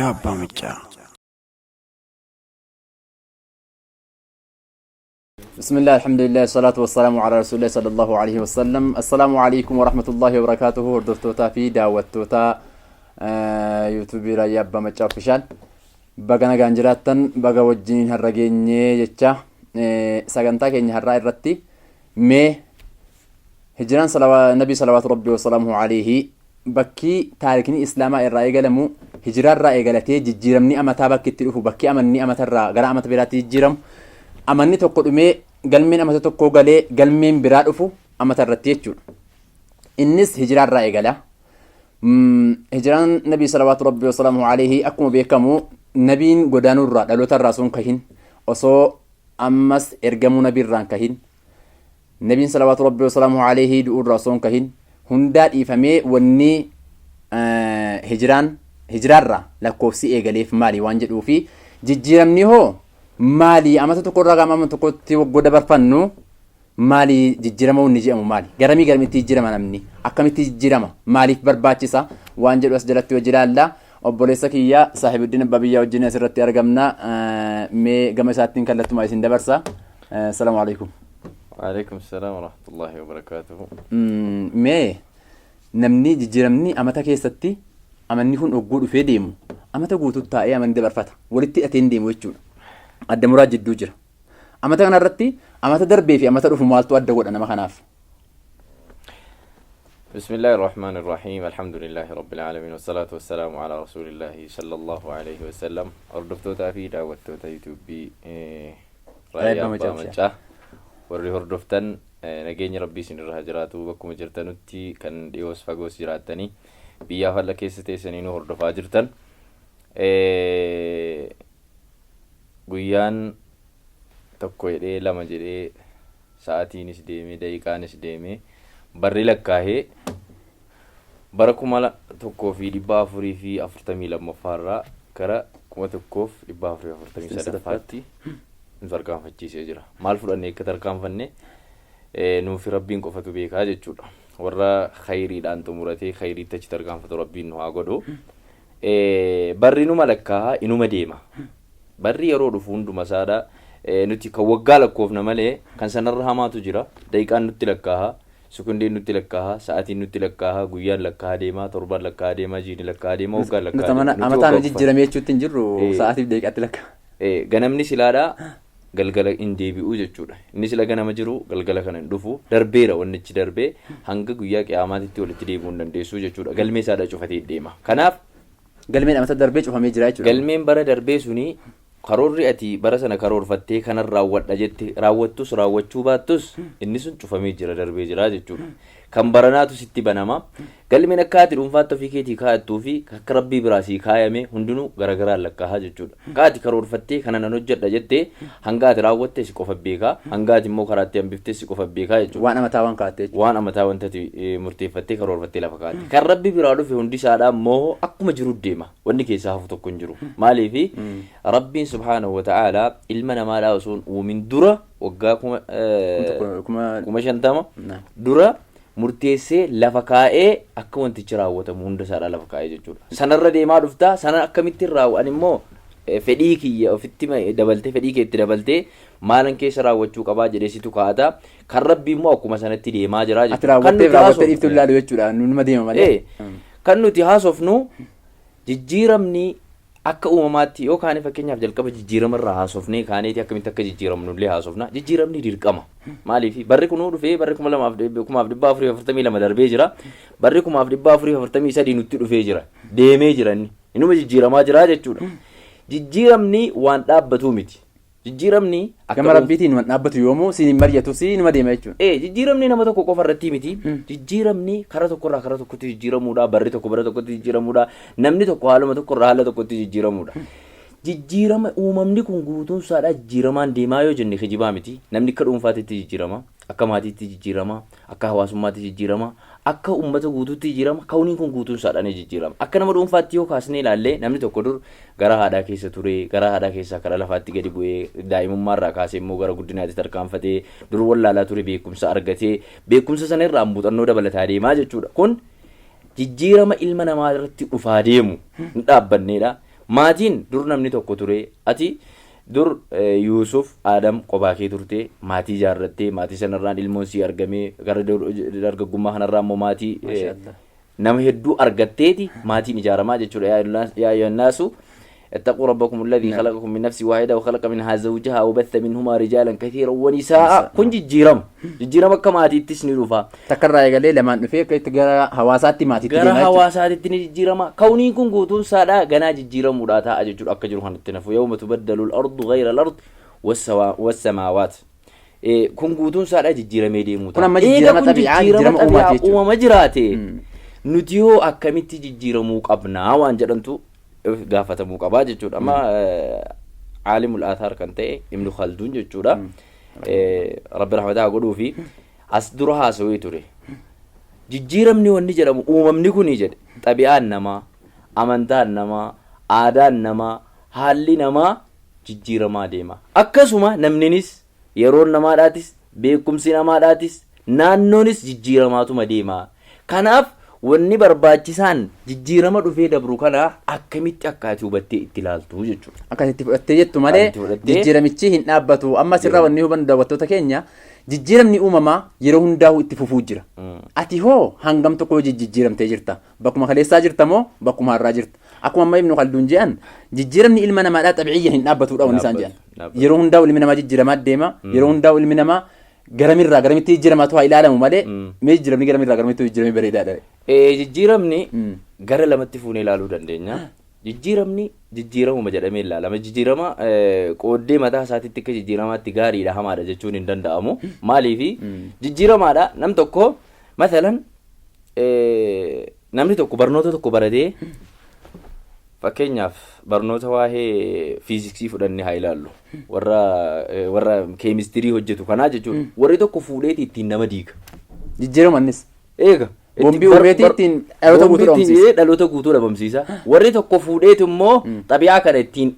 يا أبا مجا. بسم الله الحمد لله الصلاة والسلام على رسول الله صلى الله عليه وسلم. السلام عليكم ورحمة الله وبركاته. وردفتوتا في دعوتوتا يوتيوب يا أبا مجا فشان بغنا غانجراتن بغا وجين هرغيني جچا سغنتا كيني هرا الرتي مي هجران صلوات النبي صلوات ربي وسلامه عليه بكي تاركني اسلاما الراي غلمو هجران راي غلتي ججيرمني امتا بكي تلفو بكي امني امتا را غرا امتا بيراتي جيرم امني توكو دمي غلمين امتا توكو غلي غلمين بيرا دفو امتا رتي يچو انس هجران راي غلا هجران النبي صلوات ربي وسلامه عليه اكم بكمو نبين غدانو را دلوتا راسون كهين وسو امس ارغمو نبي ران كهين نبي صلوات ربي وسلامه عليه دور راسون كهين هندات إفهمي وني هجران را لكوفسي إيجاليف مالي وانجد وفي جيرمني هو مالي أما تقول رقم أما تقول تيوجد برفنو مالي جيرمو ونجي أمو مالي جرمي تيجيرم أنا مني أكمل تيجيرم مالي برباتشيسا وانجد وسجلت وجلال لا أبوليسك يا صاحب الدين بابيا وجنة سرت أرجمنا مي جمساتين كلت ما يسند برسا. السلام عليكم. وعليكم السلام ورحمة الله وبركاته. مي نمني جيرمني أمتا كيستي أمني هون أقول في ديمو أمتا قوتو تاعي أمن دبر فتح ولتي أتين ديمو يجون أدى مراجع دوجر أمتا كان رتي أمتا دربي في أمتا روح مالتو أدى قول أنا ما خناف. بسم الله الرحمن الرحيم. الحمد لله رب العالمين والصلاة والسلام على رسول الله صلى الله عليه وسلم. أردفتو تافي دعوتو تا يوتيوب بي رأي أبا مجا warri hordoftan nageenya rabbii isin irraa jiraatu bakkuma jirtanutti kan dhiyoos fagoos jiraatanii biyyaa falla keessa teessanii nu hordofaa jirtan guyyaan tokko jedhee lama jedhee sa'aatiinis deemee daqiiqaanis deemee barri lakkaahee bara 1442 gara 1443 tarkaanfachiisee jira. Maal fudhannee akka tarkaanfanne nuufi rabbiin qofatu beekaa jechuudha. Warra khayriidhaan xumuratee khayriitti achi tarkaanfatu rabbiin nu haa godhu. Barri numa lakkaa inuma deema. Barri yeroo dhufu hunduma isaadha. Nuti kan waggaa lakkoofna malee kan sanarra hamaatu jira. Daqiiqaan nutti lakkaaha, sekondeen nutti lakkaaha, sa'aatiin nutti lakkaaha, guyyaan lakkaa deema, torbaan lakkaa deema, jiini lakkaa deema, waggaan lakkaa deema. Amataan jijjiiramee jechuutti hin jirru sa'aatiif daqiiqaatti lakkaa. Ganamni silaadha. Galgala in deebi'uu jechuudha. Inni sila ganama jiru galgala kana dhufu darbeera wannichi darbee hanga guyyaa qiyaamaatitti walitti deebi'uu hin dandeessu jechuudha. Galmee isaadha cufatee deema. Kanaaf galmeen amata darbee cufamee jira jechuudha. Galmeen bara darbee suni karoorri ati bara sana karoorfattee kanan raawwadha jette raawwattus raawwachuu baattus inni sun cufamee jira darbee jira jechuudha. Kan baranaatu sitti banama. Galmeen akka ati dhuunfaatti ofii keetii kaa'attuu fi akka rabbii biraasii kaayame hundinuu garagaraan lakkaahaa jechuudha. Akka ati karoorfattee kana nan hojjedha jettee hanga ati raawwattee si qofa beekaa hanga ati immoo karaatti hambiftee si qofa beekaa jechuudha. Waan amataa waan kaa'attee jechuudha. Waan amataa wantati murteeffattee karoorfattee lafa kaa'atte. Kan rabbi biraa dhufe hundi isaadhaa immoo akkuma jiru deema. Wanni keessaa hafu tokko hin jiru. Maaliifi rabbiin subhaanahu wa ta'aalaa ilma namaadhaa osoo hin uumin dura waggaa 50 dura murteessee lafa kaa'ee akka wantichi raawwatamu hunda isaadha lafa kaa'ee jechuudha. Sanarra deemaa dhuftaa sana akkamitti raawwan immoo fedhii kiyya ofitti dabaltee fedhii keetti dabaltee maalan keessa raawwachuu qabaa jedheesitu kaa'ata. Kan rabbi immoo akkuma sanatti deemaa jira jechuudha. Ati raawwattee dhiiftuu ilaalu jechuudha. Numa deema malee. Kan nuti haasofnu jijjiiramni akka uumamaatti yookaan fakkeenyaaf jalqaba jijjiiramarraa haasofnee kaaneeti akkamitti akka jijjiiramnullee haasofna. Jijjiiramni dirqama. Maaliif barri kunuu dhufee barri 1442 darbee jira. Barri 1443 nutti dhufee jira. Deemee jira inni. Inuma jijjiiramaa jira jechuudha. Jijjiiramni waan dhaabbatu miti. Jijjiiramni gama rabbiitiin waan dhaabbatu yoomuu siin mari'atu siinuma deema jechuudha. Jijjiiramni nama tokko qofa irratti miti. Jijjiiramni karaa tokkorraa karaa tokkotti jijjiiramuudha. Barri tokko bara tokkotti jijjiiramuudha. Namni tokko haaluma tokkorraa haala tokkotti jijjiiramuudha. Jijjiirama uumamni kun guutuun isaadha jijjiiramaan deemaa yoo jenne kijibaa miti. Namni akka dhuunfaatitti jijjiirama, akka maatiitti jijjiirama, akka hawaasummaatti jijjiirama, akka uummata guutuutti jijjiirama. Kauniin kun guutuun isaadhaan jijjiirama. Akka nama dhuunfaatti yoo kaasnee ilaalle namni tokko dur gara haadhaa keessa ture, gara haadhaa keessaa karaa lafaatti gadi bu'ee daa'imummaarraa kaasee immoo gara guddinaatti tarkaanfatee dur wallaalaa ture beekumsa argatee beekumsa sana irraa muuxannoo dabalataa deemaa jechuudha. Kun jijjiirama ilma namaa irratti dhufaa deemu hin dhaabbanneedha. maatiin dur namni tokko ture ati dur Yuusuf Adam qophaa kee turte maatii ijaarrattee maatii sanarraan ilmoon sii argamee gara dargaggummaa kanarraa immoo maatii nama hedduu argatteeti maatiin ijaaramaa jechuudha yaa ayyuhannaasu اتقوا ربكم الذي خلقكم من نفس واحدة وخلق منها زوجها وبث منهما رجالا كثيرا ونساء كن جيرم كما تسني رفا تكرر يا قليل لما نفيك تجرا حواساتي ما تتجرا حواساتي تجيرم كوني كن قوتون سادا جنا جيرم وراتا أجر أكجر هن التنفو يوم تبدل الأرض غير الأرض والسماوات كن قوتون سادا جيرم يدي موتا كنا مجيرم تبيعات جيرم ومجراتي نتيو أكمتي جيرموك أبنا وانجرنتو gaafatamuu qabaa jechuudha amma caalimul aathaar kan ta'e ibnu khalduun jechuudha rabbi rahmataa godhuu fi as dura haasawee ture jijjiiramni wanni jedhamu uumamni kuni jedhe xabi'aan namaa amantaan namaa aadaan namaa haalli namaa jijjiiramaa deema akkasuma namninis yeroon namaadhaatis beekumsi namaadhaatis naannoonis jijjiiramaatuma deema kanaaf wanni barbaachisaan jijjiirama dhufee dabru kana akkamitti akkaati hubattee itti ilaaltu jechuudha. Akkasitti fudhattee jettu malee jijjiiramichi hin dhaabbatu amma sirraa wanni hubannu daawwattoota keenya jijjiiramni uumamaa yeroo hundaa'u itti fufuu jira. Ati hoo hangam tokko jijjiiramtee jirta bakkuma kaleessaa jirta moo bakkuma har'aa jirta akkuma amma ibnu khalduun jedhan jijjiiramni ilma namaadhaa xabi'iyya hin dhaabbatuudha wanni isaan jedhan yeroo hundaa'u ilmi namaa jijjiiramaa deema yeroo hundaa'u ilmi namaa garamitti jijjiiramaatu haa ilaalamu malee mee jijjiiramni garamitti jijjiiramni bareedaadha. Jijjiiramni gara lamatti fuunee ilaaluu dandeenya. Jijjiiramni jijjiiramuma jedhamee ilaalama. Jijjiirama qooddee mataa isaatiitti akka jijjiiramaatti gaariidha hamaadha jechuun hin danda'amu. Maaliifi jijjiiramaadha nam tokko mathalan namni tokko barnoota tokko baratee fakkeenyaaf barnoota waa'ee fiiziksii fudhannee haa ilaallu warra keemistirii hojjetu kanaa jechuudha warri tokko fuudheeti ittiin nama diiga jijjiiramannis eega bombii uumreetii ittiin dhaloota guutuu dhabamsiisa warri tokko fuudheeti immoo xabi'aa kana ittiin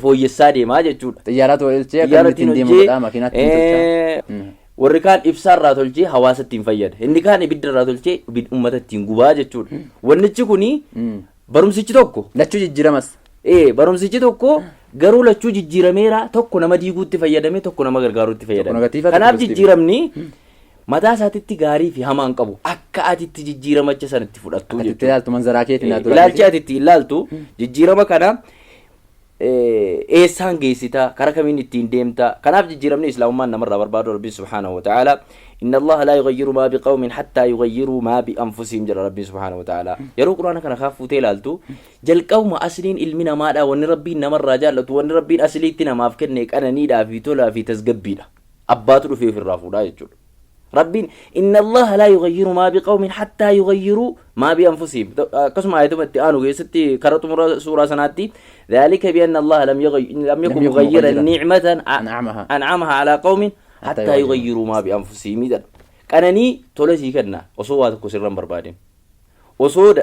fooyyessaa deemaa jechuudha xiyyaaraa tolchee akka ittiin deemudha makiinaatti tolchaa warri kaan ibsaarraa tolchee hawaasa ittiin fayyada inni kaan ibiddarraa tolchee uummata ittiin gubaa jechuudha wannichi kuni barumsichi tokko lachuu jijjiiramas barumsichi tokko garuu lachuu jijjiirameera tokko nama diiguutti fayyadame tokko nama gargaaruutti fayyadame kanaaf jijjiiramni mataa isaatitti gaarii fi hamaan qabu akka atitti jijjiiramacha sanatti fudhattu jechuudha ilaaltu manzaraa keetiin ilaalchi atitti ilaaltu jijjiirama kana eessaan geessita karaa kamiin ittiin deemta kanaaf jijjiiramni islaamummaan namarraa barbaadu rabbiin subhaanahu wa ta'ala إن الله لا يغير ما بقوم حتى يغيروا ما بأنفسهم جل ربي سبحانه وتعالى يرو قرآن كان خاف وتيلالتو جل قوم أسلين إلمنا ما دا ون ربي نمر رجال ون ربي أسليتنا ما فكرنيك أنا نيدا في تولا في تسقبينا أباتلو في الرافو لا يجول ربين إن الله لا يغير ما بقوم حتى يغيروا ما بأنفسهم قسم آية تبتئانو ستي كرتم سورة سناتي ذلك بأن الله لم يكن مغيرا نعمة أنعمها على قوم حتى يغيروا ما بأنفسهم إذا كأنني تولسي كنا وصوات كسران بربادين وصود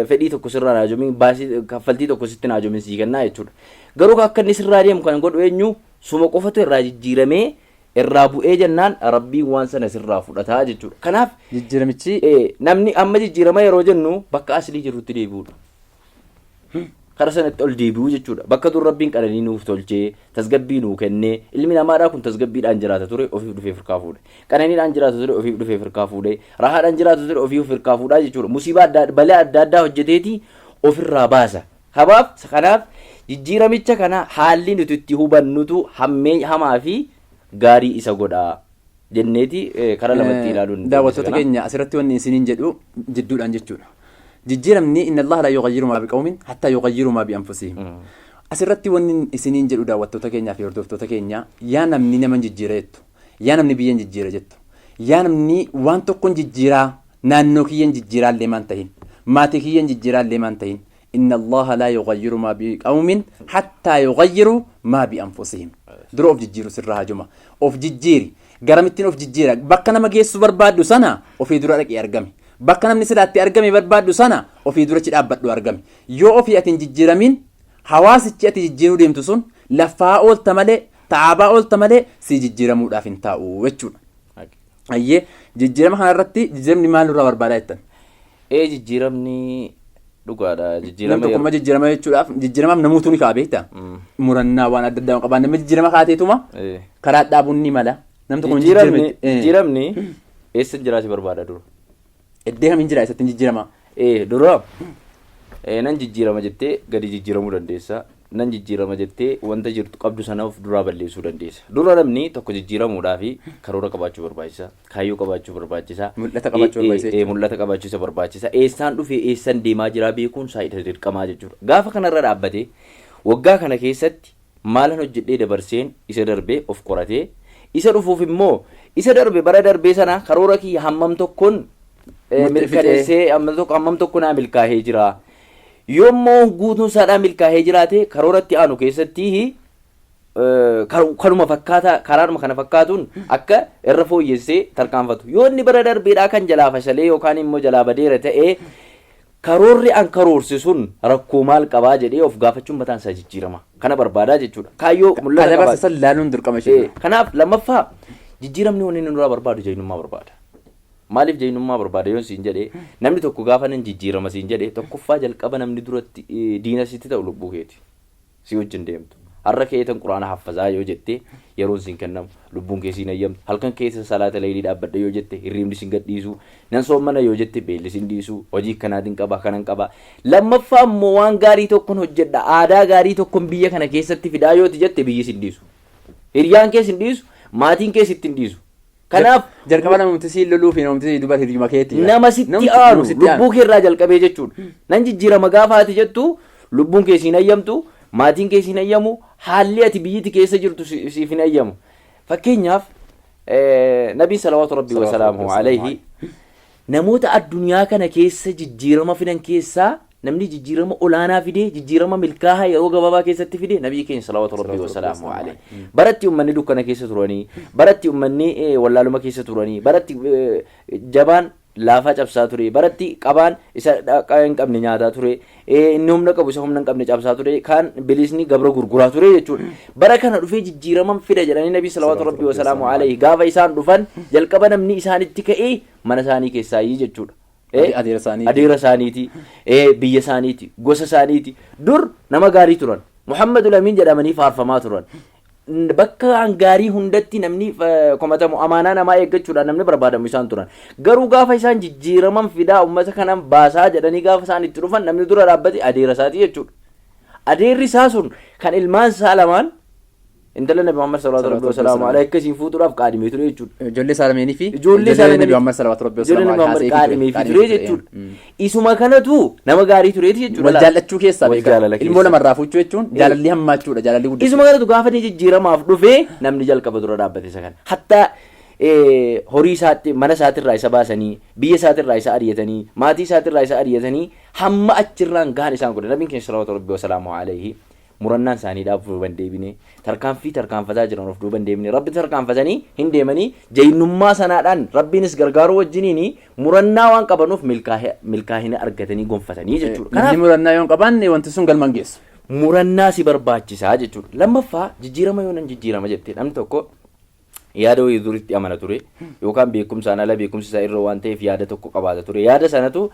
فديت كسران أجمعين باسي كفلتي كسرتنا أجمعين سيكنا يجور قالوا كأن نسراريهم كان قد وينيو سوما قفته راجي جيرمي الرابو جنان ربي وانسا نسرافو لتها يجور كناف جيرميتشي نمني أما جيرمي روجنو بكا أسلي جروتي ديبور خرسنا تقول ديبو جتشودا بكتو ربين كأنني نوف تولجي تسجبينو كنّي اللي من أمارا كنت تسجبين أنجرات توري أوفي في فركافود كأنني أنجرات توري أوفي في فركافود راح أنجرات توري أوفي في فركافود جتشودا مصيبة بلا دادا هجتيتي أوفي الراباسة هباب سخناف جيرا ميتشا كنا حالي نتوتيه بنوتو هما في غاري إسقودا جنتي كرا لمتي لالون دعوة تكينيا أسرتي وإني سنين جدول عن جتشودا جيرمني إن الله لا يغير ما بقوم حتى يغيروا ما بأنفسهم أسرتي وإن سنين جدول دعوة تكينيا في أردوف تكينيا يا نمني نمن جيرت يا نمني بيان جيرت يا نمني وان تكون جيرا نانوكيين جيرا لمن تهين ما تكيين جيرا لمن تهين إن الله لا يغير ما بقوم حتى يغيروا ما بأنفسهم دروف جيرو سرها جمع أوف جيري قرمتين أوف جيرا بكنا ما جيسو بربادو سنة وفي درك يرجمي بكنا من سلاتي أرجمي بربادو سنة وفي درك أبدو أرجمي يو في أتين جيرامين حواس أتين جيرو ديم تسون لفاء تملي تعباء تملي سي جيرامو دافين تاو وجون أيه جيرام خان رتي جيرام نمال رو بربادايتن جيرامني dhugaadha Namni jijjiirama tokkummaa jijjiirama jechuudhaaf jijjiiramaaf namoota ni kaa beekta. Murannaa waan adda addaa qaban namni jijjiirama kaateetuma karaa dhaabuun ni mala. Namni tokko jijjiiramni eessa jiraachuu barbaada dura? Iddoo kamiin jira eessatti jijjiirama? Dura nan jijjiirama jettee gadi jijjiiramuu dandeessa. Nan jijjiirama jettee wanta jirtu qabdu sana of duraa balleessuu dandeessa. Dura namni tokko jijjiiramuudhaaf karoora qabaachuu barbaachisa. Kaayyoo qabaachuu barbaachisa. Mul'ata qabaachuu barbaachisa. Mul'ata qabaachuu barbaachisa. Eessaan dhufee eessan deemaa jira beekuun saayida dirqamaa jechuudha. Gaafa kanarra dhaabbatee waggaa kana keessatti maalan hojjedhee dabarseen isa darbee of qoratee isa dhufuuf immoo isa darbe bara darbee sana karoora kiyya hammam tokkoon mirkaneessee hammam tokko naa milkaa'ee jira. Yoommoo guutuun isaadhaa milkaa'ee jiraate karooratti aanu keessatti kanuma fakkaata karaadhuma kana fakkaatuun akka irra fooyyessee tarkaanfatu. Yoo inni bara darbeedhaa kan jalaa fashalee yookaan immoo jalaa badeera ta'ee karoorri an karoorse sun rakkoo maal qabaa jedhee of gaafachuun mataan isaa jijjiirama. Kana barbaadaa jechuudha. Kaayyoo mul'ata qabaa. Kana laaluun dirqama ishee. Kanaaf lammaffaa jijjiiramni wanni inni duraa barbaadu jeenyummaa barbaada. Maaliif jeenyummaa barbaada yoon siin jedhee namni tokko gaafa nan jijjiirama siin jedhee tokkoffaa jalqaba namni duratti diina sitti ta'u lubbuu keeti si wajjin deemtu har'a keetan quraana haffazaa yoo jettee yeroon siin kennamu lubbuun kee siin ayyamtu halkan keessa salaata leelii dhaabbadha yoo jette hirriibni siin gadhiisu nan soommana yoo jette beelli siin dhiisu hojii kanaatiin qaba kanan qaba lammaffaa immoo waan gaarii tokkon hojjedha aadaa gaarii tokkon biyya kana keessatti fidaa yooti jette biyyi siin dhiisu hiriyaan kee siin dhiisu maatiin kee sittiin dhiisu. Kanaaf jalqaba namumti si loluu fi namumti si duba hiriyuma keetti. Nama sitti aanu lubbuu kee irraa jalqabee jechuudha. Nan jijjiirama gaafa ati jettu lubbuun kee siin ayyamtu maatiin kee siin ayyamu haalli ati biyyiti keessa jirtu siif hin ayyamu. Fakkeenyaaf nabiin salawaatu rabbii wa salaamuhu alayhi namoota addunyaa kana keessa jijjiirama fidan keessaa namni jijjiirama olaanaa fidee jijjiirama milkaa'aa yeroo gabaabaa keessatti fidee nabii keenya salawaatu rabbii wa salaamuhu alayhi baratti ummanni dukkana keessa turanii baratti ummanni wallaaluma keessa turanii baratti jabaan laafaa cabsaa ture baratti qabaan isa hin qabne nyaataa ture inni humna qabu isa humna hin qabne cabsaa ture kaan bilisni gabra gurguraa ture jechuudha bara kana dhufee jijjiirama fida jedhanii nabii salawaatu rabbii wa salaamuhu alayhi gaafa isaan dhufan jalqaba namni isaanitti ka'ee mana isaanii keessaa jechuudha. Adeera isaaniiti biyya isaaniiti gosa isaaniiti dur nama gaarii turan Muhammadul Amiin jedhamanii faarfamaa turan bakka gaarii hundatti namni komatamu amaanaa namaa eeggachuudhaan namni barbaadamu isaan turan garuu gaafa isaan jijjiiraman fidaa ummata kanan baasaa jedhanii gaafa isaan itti dhufan namni dura dhaabbate adeera isaati jechuudha adeerri isaa sun kan ilmaan isaa lamaan intala nabi Muhammad sallallahu alaihi wasallam ala akkasiin fuudhuudhaaf qaadimee ture jechuudha. Ijoollee Saalameenii fi ijoollee nabi Muhammad sallallahu alaihi wasallam qaadimee ture jechuudha. Isuma kanatu nama gaarii tureeti jechuudha. Wal jaallachuu keessaa ilmoo namarraa fuuchuu jechuun jaalalli hammaachuudha jaalalli guddisuu. Isuma kanatu gaafa jijjiiramaaf dhufee namni jalqaba dura dhaabbate isa kana. Hatta horii isaatti mana isaatirraa isa baasanii biyya isaatirraa isa ari'atanii maatii isaatirraa isa ari'atanii hamma achirraan gahan isaan godhe nabiin keenya sallallahu alaihi wasallam murannaan isaaniidhaaf duuban deebine tarkaanfataa jiran of duuban deebine rabbi tarkaanfatanii hin deemanii jaynummaa sanaadhaan rabbiinis gargaaruu wajjiniin murannaa waan qabanuuf milkaa'ina argatanii gonfatanii jechuudha. Kanaaf murannaa yoo qabaanne wanti sun galmaan geessu. Murannaa si barbaachisaa jechuudha. Lammaffaa jijjiirama yoo nan jijjiirama jettee namni tokko yaada wayii duritti amana ture yookaan beekumsaan ala beekumsi isaa irra waan ta'eef yaada tokko qabaata ture yaada sanatu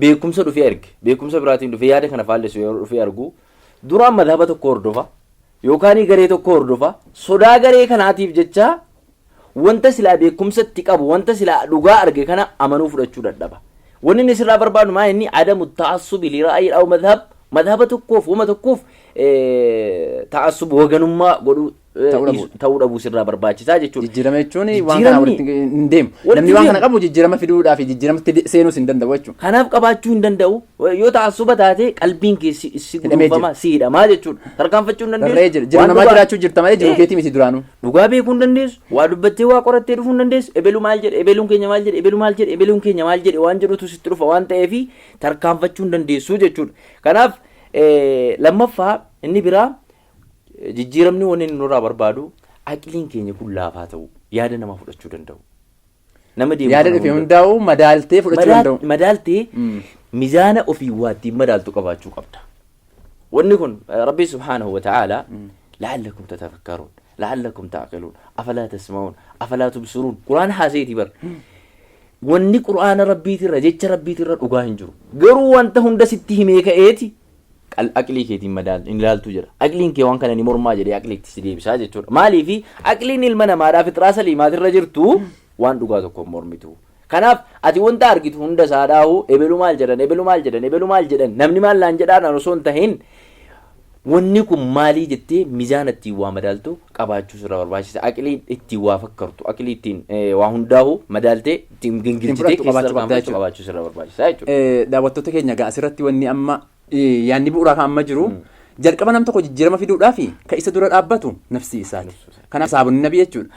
beekumsa dhufee arge beekumsa biraatiin dhufee yaada kana faalleessu yoo dhufee argu duraan madhaba tokko hordofa yookaan garee tokko hordofa sodaa garee kanaatiif jecha wanta silaa beekumsatti qabu wanta silaa dhugaa arge kana amanuu fudhachuu dadhaba wanni inni sirraa barbaadu maa inni adamu ta'assubi li ra'ayi aw madhaba tokkoof wama tokkoof ta'assub waganummaa godhuu ta'uu dhabuu sirraa barbaachisaa jechuudha. Jijjiirama jechuun waan kana walitti hin deemu. Namni waan kana qabu jijjiirama fiduudhaaf jijjiiramatti seenuus hin danda'u jechuudha. Kanaaf qabaachuu hin danda'u. Yoo ta'assuba taate qalbiin kee si gurgurfama si hidhamaa jechuudha. Tarkaanfachuu hin dandeessu. Jiru namaa jiraachuu jirta malee jiru keetii miti duraanuu. Dhugaa beekuu hin dandeessu. Waa dubbattee waa qorattee dhufuu hin dandeessu. Ebelu maal jedhe ebeluun keenya maal jedhe ebelu maal jedhe ebeluun keenya maal jedhe waan jedhutu sitti dhufa waan ta'eef tarkaanfachuu hin dandeessu jechuudha. Kanaaf lammaffaa inni biraa jijjiiramni wanni nurraa barbaadu aqliin keenya kun laafaa ta'u yaada nama fudhachuu danda'u. Nama deemu yaada dhufee hundaa'u madaaltee fudhachuu danda'u. Madaaltee mizaana ofii waattiin madaaltu qabaachuu qabda. Wanni kun Rabbi subhaanahu wa ta'ala la'allakum tatafakkaruun la'allakum ta'qiluun afalaa tasma'uun afalaa tubsiruun quraan haaseeti bar. wanni qur'aana rabbiitirra jecha rabbiitirra dhugaa hin jiru. Garuu wanta hunda sitti himee ka'eeti aqlii keetiin madaaltu ilaaltu jira. Aqliin kee waan kana ni mormaa jedhee aqliitti si deebisaa jechuudha. Maaliifi aqliin ilma namaadhaa fixraa saliimaatirra jirtu waan dhugaa tokko mormitu. Kanaaf ati wanta argitu hunda saadhaahu ebelu maal jedhan namni maal laan jedhaan osoo hin tahin wanni kun maalii jettee miizaan ittiin waa madaaltu qabaachuu sirra barbaachisa. Aqlii ittiin waa fakkartu aqlii ittiin waa hundaahu madaaltee ittiin gingilchitee qabaachuu sirra barbaachisa jechuudha. Daawwattoota keenya gaa asirratti wanni amma yaanni bu'uuraa kan amma jiru jalqaba nam tokko jijjiirama fiduudhaaf kan isa dura dhaabbatu nafsii isaati. Kanaaf saabonni nabi jechuudha.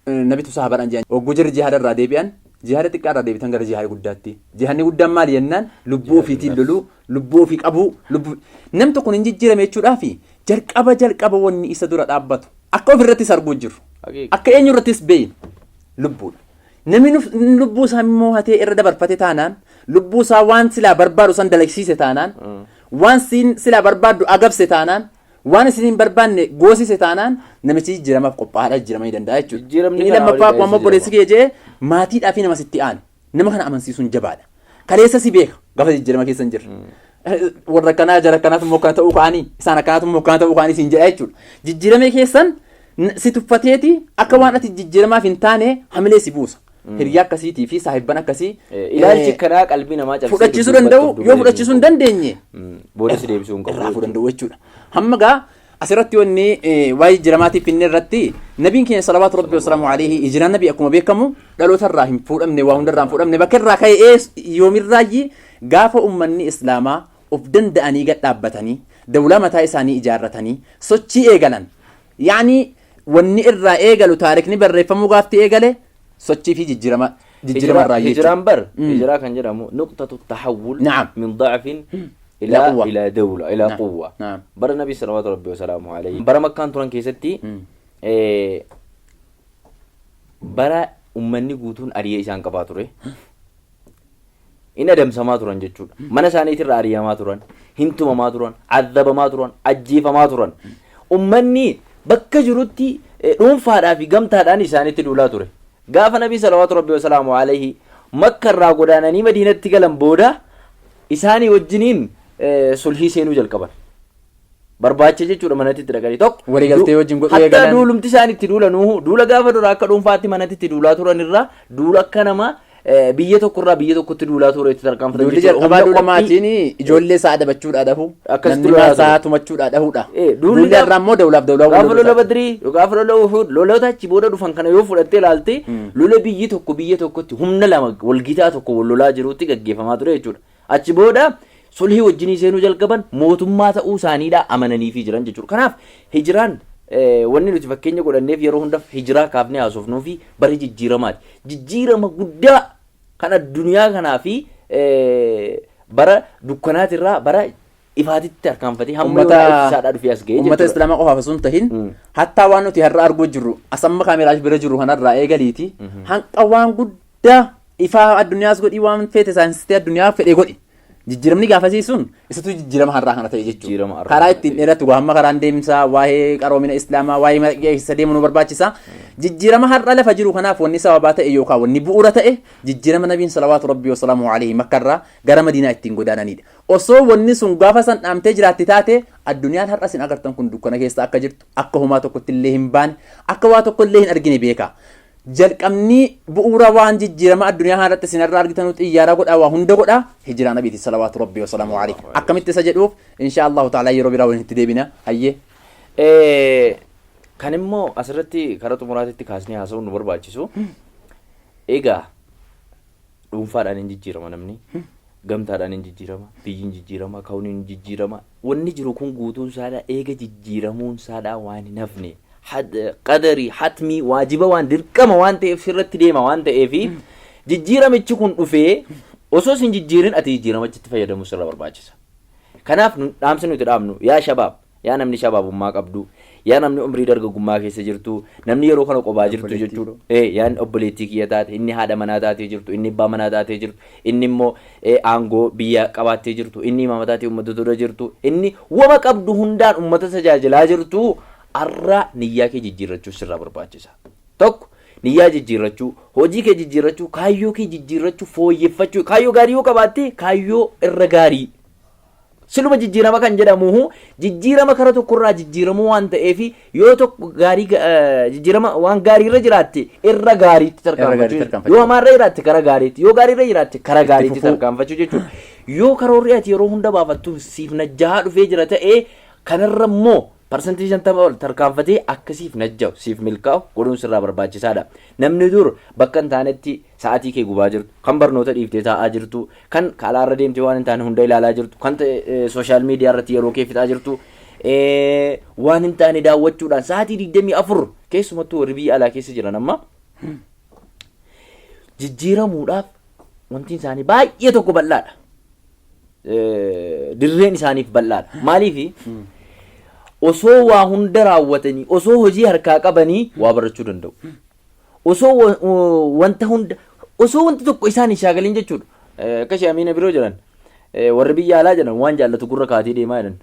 Nabitu saabaadhaan jiran ogguu jirri jihaada irraa deebi'an jihaada xiqqaa irraa deebitan gara jihaada guddaatti. Jihaadni guddaan maali jennaan lubbuu ofiitiin loluu lubbuu ofii qabuu nam tokko hin jijjiirame jechuudhaaf jalqaba wanni isa dura dhaabbatu akka ofirrattis arguu jiru akka eenyurrattis beeyin lubbuudha. Namni lubbuu isaa moohatee irra dabarfate taanaan lubbuu isaa waan silaa barbaadu san dalagsiise taanaan waan silaa barbaadu agabse taanaan waan isin hin barbaanne goosise taanaan namichi jijjiiramaaf qophaa'aadha jijjiiramanii danda'a jechuudha. Inni lammaffaa akkuma obboleessi kee jee maatiidhaa fi nama sitti aanu nama kana amansiisuun jabaadha. Kaleessa si beeka gaafa jijjiirama keessa hin jirre. Warra akkanaa jara akkanaatu immoo akkana ta'uu ka'anii isaan akkanaatu immoo akkana ta'uu ka'anii siin jedha jechuudha. Jijjiiramee keessan si tuffateeti akka waan ati jijjiiramaaf hin taane hamilee si buusa. Hiriyaa akkasiitii fi saahibban akkasii ilaalchi kanaa qalbii namaa cabsee fudhachiisuu danda'u yoo fudhachiisuu hin dandeenye booda si deebisuu hin qabu irraa danda'u jechuudha. Hamma gaa asirratti wanni waa'ee jijjiiramaatiif inni irratti nabiin keenya salawaatu rabbi wasalaamu alayhi ijiraan nabii akkuma beekamu dhaloota irraa hin fuudhamne waa hunda irraa hin fuudhamne bakka irraa ka'ee yoomirraayyii gaafa ummanni islaamaa of danda'anii gad dhaabbatanii dawlaa mataa isaanii ijaarratanii sochii eegalan yaani wanni irraa eegalu taarikni barreeffamuu gaafti eegale sochii fi jijjiirama irraa jechuudha. Hijiraan bar hijiraa kan jedhamu nuqtatu tahawul min da'afin إلى دولة إلى قوة. برا النبي صلى الله عليه وسلم عليه برا مكان تران كيستي برا أمني قوتون أريه إسان كباتوري إن أدم سما تران جتشود من ساني ترى أريه ما تران هنتو ما تران عذاب ما تران أجيف ما تران أمني بكة جروتي روم فارا في قم تهداني ساني تدولا ترى قاف النبي صلى الله عليه وسلم عليه مكة راقودانا ني مدينة تقلم بودا إساني وجنين sulhii seenuu jalqaban barbaacha jechuudha manatti dhaqanii tokko waliigaltee wajjin godhuu eegalan hatta duulumti isaanitti duula nuhu duula gaafa dura akka dhuunfaatti manatti duulaa turan irraa duula akka nama biyya tokko irraa biyya tokkotti duulaa ture itti tarkaanfatan jechuudha. Duulli jalqabaa duula maatiin ijoollee isaa adabachuudha dhahu namni maasaa tumachuudha dhahuudha. Duulli irraa immoo dawlaaf dawlaa gaafa lola badrii gaafa lola uhud loloota achi booda dhufan kana yoo fudhattee ilaalte lola biyyi tokkotti humna lama walgitaa tokko wal lolaa jirutti gaggeeffamaa ture jechuudha. Achi booda sulhii wajjinii seenuu jalqaban mootummaa ta'uu isaaniidha amananii fi jiran jechuudha. Kanaaf hijiraan wanni nuti fakkeenya godhanneef yeroo hundaaf hijiraa kaafnee haasofnuu fi bara jijjiiramaati. Jijjiirama guddaa kan addunyaa kanaa fi bara dukkanaatirraa bara ifaatitti harkaanfatee hamma isaadhaa dhufee as ga'ee jechuudha. Uummata islaamaa qofaaf osoo hin tahin hattaa waan nuti har'a arguu jirru asamma kaameraa bira jiru kanarraa eegaliiti hanqa waan guddaa ifaa addunyaas godhii waan feete saayinsistee addunyaa fedhee godhi. Jijjiiramni gaafasii sun isatu jijjiirama har'aa kana ta'e jechuudha. Karaa ittiin dheeratu hamma karaan deemsaa waa'ee qaroomina islaamaa waa'ee keessa deemuu nu barbaachisa. Jijjiirama har'a lafa jiru kanaaf wanni sababaa ta'e yookaan wanni bu'uura ta'e jijjiirama nabiin salawaatu rabbii wasalaamu alayhi makkarraa gara madiinaa ittiin godaananidha. Osoo wanni sun gaafa san dhaamtee jiraatti taate addunyaan har'a sin agartan kun dukkana keessa akka jirtu akka homaa tokkotti illee hin baane akka waa tokko illee hin argine beeka. Jalqabni bu'uura waan jijjiirama addunyaa kanarratti sinarraa argitan xiyyaara godhaa waa hunda godhaa hijiraa nabiiti salawaatu rabbii wasalaamu alayhi akkamitti isa jedhuuf insha allahu ta'ala yeroo biraa waliin itti deebina hayyee. Kan immoo asirratti karaa xumuraatitti kaasnee haasa'uun nu barbaachisu egaa dhuunfaadhaan hin jijjiirama namni gamtaadhaan hin jijjiirama biyyi hin jijjiirama ka'uun hin jijjiirama wanni jiru kun guutuun isaadha eega jijjiiramuun isaadha waan hin hafne. Qadarii hatmii waajiba waan dirqama waan ta'eef sirratti deema waan ta'eef jijjiiramichi kun dhufee osoo sin jijjiirin ati jijjiiramichitti fayyadamuu sirra barbaachisa. Kanaaf dhaamsi nuti dhaamnu yaa shabaab yaa namni shabaabummaa qabdu yaa namni umrii dargaggummaa keessa jirtu namni yeroo kana qophaa jirtu jechuudha. Yaa obboleettii kiyya taate inni haadha manaa taatee jirtu inni abbaa manaa taatee jirtu inni immoo aangoo biyya qabaattee jirtu inni imaama taatee uummata dura jirtu inni wama qabdu hundaan uummata tajaajilaa jirtu. Arraa niyyaa kee jijjiirrachuuf sirraa barbaachisa. Tokko niyyaa jijjiirrachuu, hojii kee jijjiirrachuu, kaayyoo kee jijjiirrachuu, fooyyeffachuu, kaayyoo gaarii yoo qabaatte kaayyoo irra gaarii. Siluma jijjiirama kan jedhamu jijjiirama kara tokkorraa jijjiiramuu waan ta'eef yoo tokko gaarii jijjiirama waan gaarii irra jiraatte irra gaariitti tarkaanfachuu, yoo hamaarra jiraatte kara gaariitti, yoo gaarii irra jiraatte kara gaariitti tarkaanfachuu jechuudha. Yoo karoorri ati yeroo hunda baafattu siif najjahaa dhufee jira ta'ee kanarra immoo parsantii 50 ol tarkaanfatee akkasiif najja'u siif milkaa'u godhuun sirraa barbaachisaadha. Namni dur bakka hin taanetti sa'aatii kee gubaa jirtu, kan barnoota dhiiftee taa'aa jirtu, kan kalaarra deemtee waan hin taane hunda ilaalaa jirtu, kan sooshaal miidiyaa irratti yeroo kee fixaa jirtu, waan hin taane daawwachuudhaan sa'aatii 24 keessumattuu warri biyya alaa keessa jiran amma jijjiiramuudhaaf wanti isaanii baay'ee tokko bal'aadha. Dirreen isaaniif bal'aadha. Maaliifi osoo waa hunda raawwatanii, osoo hojii harkaa qabanii waa barachuu danda'u. Osoo wanta hunda, osoo wanti tokko isaan hin shaagaliin jechuudha. Akka shaamiina biroo jiran warri biyya alaa jedhan waan jaallatu gurra kaatee deemaa jedhan.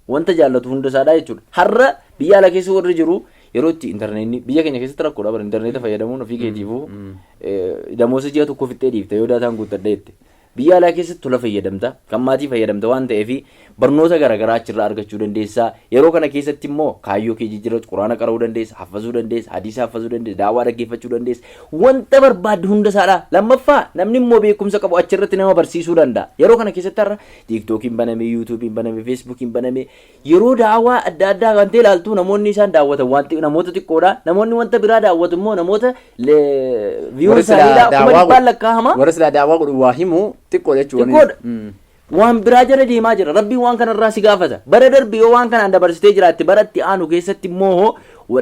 Wanta jaallatu hunda isaadhaa jechuudha. Har'a biyya alaa keessa warri jiru yeroo itti intarneetni biyya keenya keessatti rakkoodha bara intarneeta fayyadamuun ofii keetiifuu damoosa ji'a tokko fixxee dhiifte yoo daataan guuttadha jette. Biyya alaa keessatti tola fayyadamta, kan maatii fayyadamta waan ta'eef barnoota garaagaraa achirraa argachuu dandeessa. Yeroo kana keessatti immoo kaayyoo kee jijjiirratu, quraana qara'uu dandeessa, hafazuu dandeessa, hadiisa hafazuu dandeessa, daawwaa dhaggeeffachuu dandeessa. Wanta barbaadde hunda isaadha. Lammaffaa namni immoo beekumsa qabu achirratti nama barsiisuu danda'a. Yeroo kana keessatti har'a tiiktookiin baname, yuutuubiin baname, feesbuukiin baname, yeroo daawwaa adda addaa kan ta'e ilaaltu namoonni isaan daawwatan wanti namoota xiqqoodha. Namoonni wanta biraa daawwatu immoo namoota viyuun isaaniidha. Kuma dhibbaan lakkaa'ama. Warra silaa daawwaa godhu waa himu xiqqoo jechuudha. Waan biraa jala deemaa jira. Rabbiin waan kanarraa si gaafata. Bara darbe yoo waan kanaan dabarsitee jiraatte bara itti aanu keessatti immoo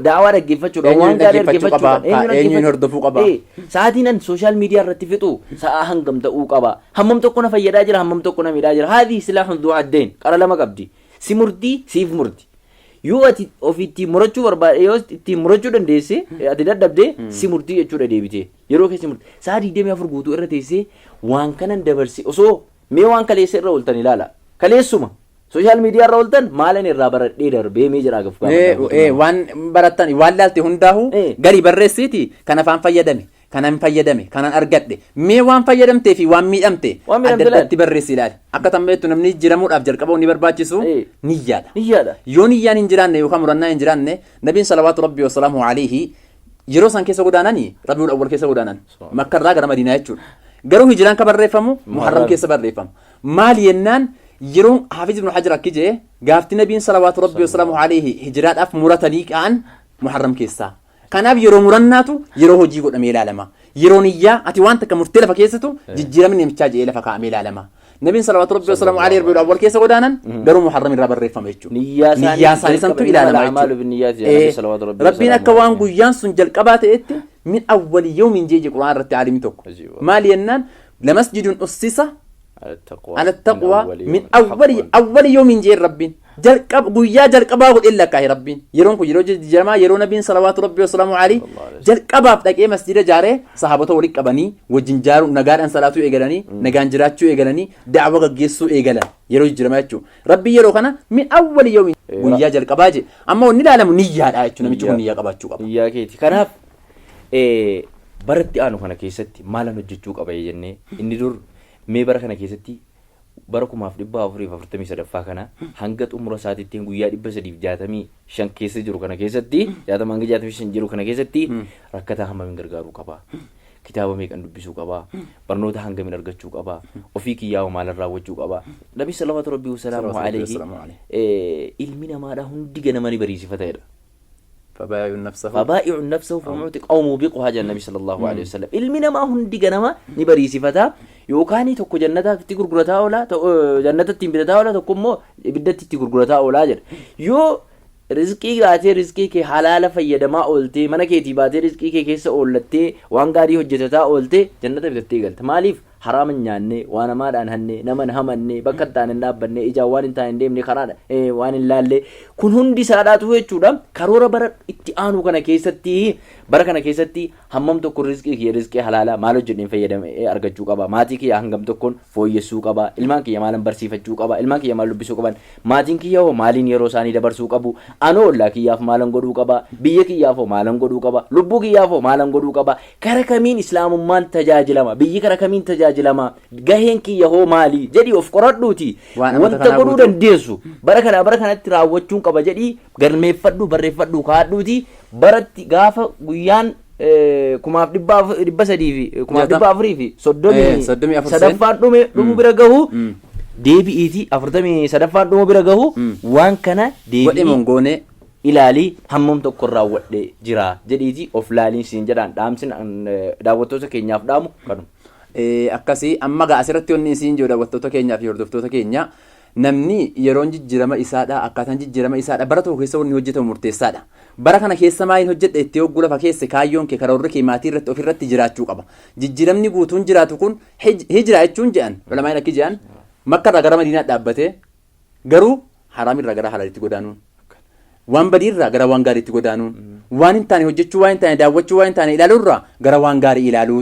daawwaa dhaggeeffachuudha. Waan gaarii dhaggeeffachuudha. Eenyuun hordofuu qaba. Sa'aatiin ani sooshaal miidiyaa irratti fixu sa'aa hangam ta'uu qaba. Hammam tokko na fayyadaa jira, hammam tokko na miidhaa jira. Haadhi silaahun du'a addeen qara lama qabdi. Si murtii, siif murti. Yoo ati ofiitti murachuu barbaade, yoo ittiin murachuu dandeesse ati dadhabdee si murtii jechuudha deebitee. Yeroo keessi murtii sa'a 24 guutuu irra teessee waan kanan dabarse osoo mee waan kaleessa irra ooltan ilaala. Kaleessuma sooshaal miidiyaa irra ooltan maalan irraa baradhee darbee mee jira gafu. Waan barattan waan laalte hundaahu gadi barreessiti kan afaan fayyadame, kanan fayyadame, kanan argadhe, mee waan fayyadamtee fi waan miidhamte adda addaatti barreessi ilaali. Akka tambeettu namni jiramuudhaaf jalqaba ni barbaachisu niyyaadha. Yoo niyyaan hin jiraanne yookaan murannaa hin jiraanne nabiin salawaatu rabbii wasalaamu alayhi yeroo san keessa godaananii Rabiul Awwal keessa godaanan Makkarraa gara Madiinaa jechuudha. Garuu hijiraan ka barreeffamu Muharram keessa barreeffamu. Maal yennaan yeroo Haafiz ibn Hajar akki jee gaafti nabiin salawaatu rabbii wasalaamu alayhi hijiraadhaaf muratanii ka'an Muharram keessaa. Kanaaf yeroo murannaatu yeroo hojii godhamee ilaalama. Yeroo niyyaa ati waan takka murtee lafa keessatu jijjiiramni namichaa jee lafa kaa'amee ilaalama. Nabiin salawaatu rabbii wasalaamu alayhi Rabiul Awwal keessa godaanan garuu Muharram irraa barreeffama jechuudha. Niyyaa isaanii santu ilaalama jechuudha. Rabbiin akka waan guyyaan sun jalqabaa ta'etti min awwali yawmin jeeje Qur'aan irratti aalimi tokko. Maal yennaan lamasjidun ussisa ala taqwa min awwali yawmin jee Rabbiin. Guyyaa jalqabaa godhe lakkaahe Rabbiin. Yeroon kun yeroo jijjiiramaa yeroo nabiin salawaatu rabbii wasalaamu alayhi jalqabaaf dhaqee masjida jaaree sahaabota walitti qabanii wajjin jaaruu nagaadhaan salaatuu eegalanii nagaan jiraachuu eegalanii da'wa gaggeessuu eegalan yeroo jijjiiramaa jechuudha. Rabbii yeroo kana min awwali yawmin guyyaa jalqabaa je amma wanni ilaalamu niyyaadha jechuudha. Namichi kun niyyaa qabaachuu qaba. Niyyaa keeti. Kanaaf baratti aanu kana keessatti maal hojjechuu qaba jennee inni dur mee bara kana keessatti bara 1443 kana hanga xumura isaatiitiin guyyaa 365 keessa jiru kana keessatti 65 jiru kana keessatti rakkataa hammamiin gargaaruu qaba. Kitaaba meeqan dubbisuu qaba. Barnoota hangamiin argachuu qaba. Ofii kiyyaa'u maalan raawwachuu qaba. Nabi sallallahu alaihi wasallam alayhi ilmi namaadha hundi ganama ni bariisifatedha. فبائع نفسه فمعتق أو موبق هذا النبي صلى الله عليه وسلم علمنا ما هندي جنما نبريسي فتا يوكاني تكو جنة تيجور غرتا ولا جنة تيمبتا ولا تكو مو بدت تيجور غرتا ولا جر يو رزقي غاتي رزقي كي حلال فيدما أولتي منا كي تباتي رزقي كي كيس أولتي وانغاري هجتا أولتي جنة بدتي قلت ماليف haraama nyaannee waan namaadhaan hannee naman hamannee bakka ta'an hin dhaabbannee ijaan waan hin taane hin deemne karaadha waan hin laallee kun hundi isaadhaatu jechuudha karoora bara itti aanu kana keessatti hammam tokko rizqii halaalaa maal hojjedheen fayyadame argachuu qaba maatii kiyya hangam tokkoon fooyyessuu qaba ilmaan kiyya maalan barsiifachuu qaba ilmaan kiyya maal dubbisuu qaban maatiin kiyya hoo maaliin yeroo isaanii dabarsuu qabu anoo ollaa kiyyaaf maalan godhuu qaba biyya kiyyaaf hoo maalan godhuu qaba lubbuu kiyyaaf hoo maalan godhuu qaba kara kamiin islaamummaan tajaajilama biyyi kara kamiin tajaajilama gaheen kiyya hoo maali jedhii of qoradhuuti wanta godhuu dandeessu bara kanatti raawwachuun qaba jedhii galmeeffadhu barreeffadhu kaadhuuti baratti gaafa guyyaan 1330 sadaffaan dhumu bira gahu deebi'iiti 40 sadaffaan dhumu bira gahu waan kana deebi'i ilaalii hammam tokko raawwadhe jira jedhiiti of laaliin siin jedhaan dhaamsin daawwattoota keenyaaf dhaamu kanu akkasii amma gaa asirratti wanni siin jiru daawwattoota keenyaaf hordoftoota keenya namni yeroon jijjiirama isaadha akkaataan jijjiirama isaadha bara tokko keessa wanni hojjetamu murteessaadha bara kana keessa maaliin hojjedhe itti hogguu lafa keessa kaayyoon kee karoorri kee maatii irratti ofirratti jiraachuu qaba jijjiiramni guutuun jiraatu kun hijira jechuun jedhan ulamaan akki jedhan makkarraa gara madiinaa dhaabbatee garuu haraamirraa gara halaalitti godaanuun waan badiirraa gara waan gaariitti godaanuun waan hin taane hojjechuu waan hin taane daawwachuu waan hin taane ilaaluurraa gara waan gaarii ilaaluu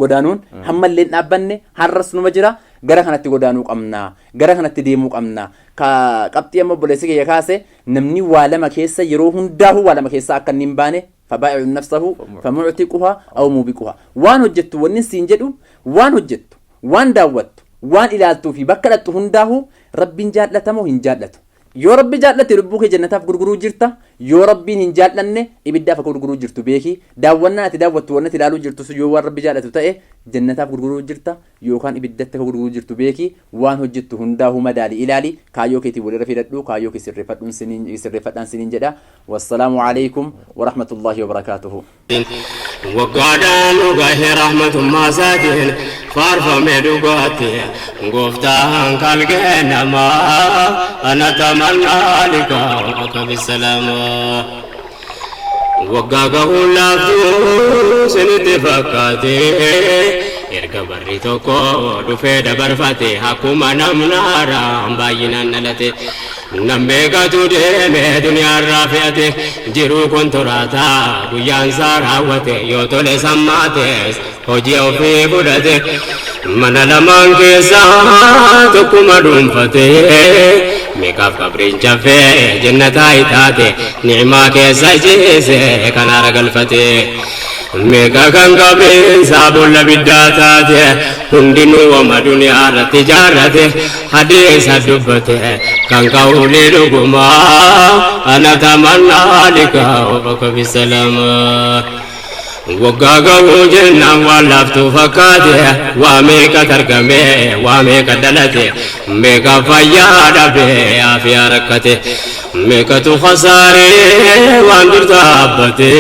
godaanuun hammallee dhaabbanne har'as numa jira gara kanatti godaanuu qabna gara kanatti deemuu qabna ka qabxii amma obboleessi kiyya kaase namni waa lama keessa yeroo hundaa'u waa lama keessa akka inni hin baane fabaa'i'u nafsahu famu'tiquha aw mubiquha waan hojjettu wanni siin jedhu waan hojjettu waan daawwattu waan ilaaltuu fi bakka dhattu hundaa'u rabbiin jaallatamoo hin jaallatu yoo rabbi jaallate lubbuu kee jannataaf gurguruu jirta yoo rabbiin hin jaallanne ibiddaaf akka gurguruu jirtu beeki daawwannaa ati daawwattu wanni ati ilaaluu jirtu yoo waan rabbi jaallatu ta'e jannataaf gurguruu jirta yookaan ibiddatti akka gurguruu jirtu beeki waan hojjettu hundaa'u madaali ilaali kaayyoo keetii walirra fidadhu kaayyoo kee sirreeffadhaan siniin jedha wassalaamu alaykum warahmatullaahi wabarakaatuhu waggaadhaan dhugahee rahmatummaa isaatiin faarfamee dhugaatti gooftaan kalqee namaa ana tamannaa liqaa akka bisalaama waggaa gahuun laaftuu sinitti fakkaatee erga barri tokko dhufee dabarfate akkuma namnaaraan baay'inaan dhalate nammeeqatu deeme duniyaarraa fe'ate jiruu kontoraataa guyyaan isaa raawwate yoo tole sammaates hojii ofii fudhate mana lamaan keessaa tokkuma dhuunfate meeqaaf qabriin chaffee jannataa itaate ni'imaa keessa ciise kanaara galfate meeqa kan qabriinsaa boolla biddaa taate hundinuu wama duniyaa irratti jaarrate hadiisa dubbate kan qawlee dhugumaa ana tamannaa liqaa bakka bisalamaa waggaa gahuu jennaan waan laaftuu fakkaate waa meeqa targame waa meeqa dhalate meeqa fayyaa dhabe aafiyaa rakkate meeqatu khasaaree waan dur dhaabbate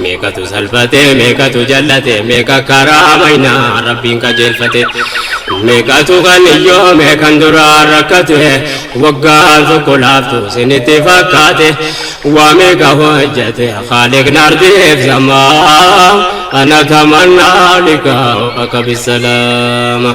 meeqatu salphate meeqatu jallate meeqa karaa maynaa rabbiin qajeelfate meeqatu kan iyyoome kan duraan rakkate waggaan tokko laaftuu sinitti fakkaate waa meeqa hojjete khaaliq naartiif zamaa ana tamannaa liqaa akka bisalaama